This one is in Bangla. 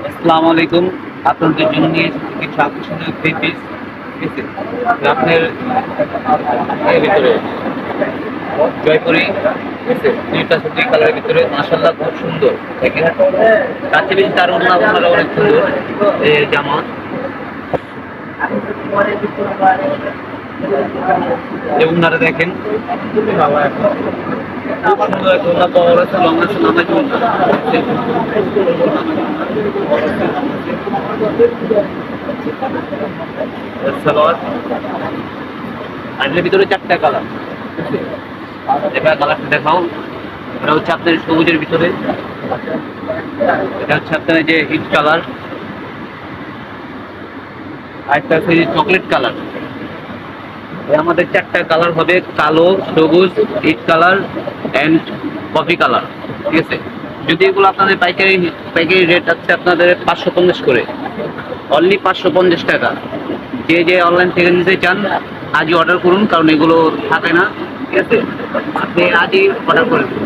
আসসালামু আলাইকুম। আপনাদের জন্য নিয়ে এসেছি কিছু আকর্ষণীয় থ্রি পিস, ঠিক আছে? আপনার এর ভিতরে জয়পুরি, ঠিক আছে? দুইটা দুই কালারের ভিতরে মাশাআল্লাহ খুব সুন্দর। দেখেন তার চেয়ে বেশি তার ওড়না অনেক সুন্দর। এই জামা এই ওড়নাটা দেখেন খুব সুন্দর একটা ওড়না পাওয়া গেছে, লং আছে নামাজ সালোয়ার। আর এর ভিতরে চারটা কালার, এটা কালারটা দেখাও। এটা হচ্ছে আপনার সবুজের ভিতরে, এটা হচ্ছে আপনার যে হিট কালার, আর একটা হচ্ছে চকলেট কালার। আমাদের চারটা কালার হবে, কালো, সবুজ, heat colour and coffee colour, ঠিক আছে? যদি এগুলো আপনাদের পাইকারি পাইকারি রেট আছে আপনাদের 550 করে, অনলি 550 টাকা। যে যে অনলাইন থেকে নিতে চান আজই অর্ডার করুন, কারণ এগুলো থাকে না, ঠিক আছে? আপনি আজই অর্ডার করে দিন।